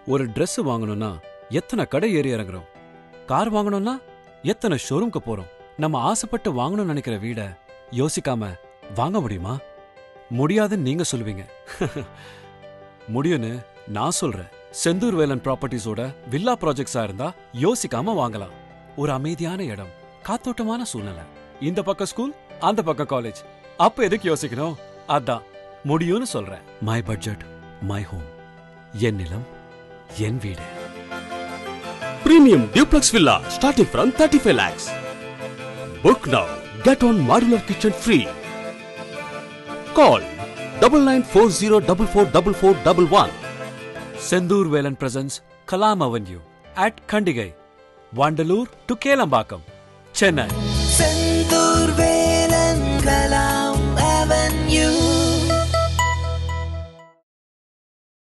ஒரு Dress வாங்கணும்னா எத்தனை கடை ஏறி இறங்குறோம். கார் வாங்கணும்னா எத்தனை ஷோரூம்க்கு போறோம். நம்ம ஆசைப்பட்டு வாங்கணும்னு நினைக்கிற வீட யோசிக்காம வாங்க முடியுமா? முடியாதுன்னு நீங்க சொல்லுவீங்க. முடியும்னு நான் சொல்றேன். செந்தூர் வேலன் ப்ராப்பர்ட்டிஸோட வில்லா ப்ராஜெக்ட்ஸா இருந்தா யோசிக்காம வாங்கலாம். ஒரு அமைதியான இடம், காத்தோட்டமான சூழ்நிலை, இந்த பக்கம் ஸ்கூல், அந்த பக்கம் காலேஜ். அப்ப எதுக்கு யோசிக்கணும்? அதான் முடியும்னு சொல்றேன். My budget, my home. என் நிலம், என் வீடு. Premium duplex villa starting from 35 lakhs. Book now. Get on modular kitchen free. Call 9940444411. Sendur Velan presents Kalam Avenue at Kandigai, Vandalur to Kelambakam, Chennai.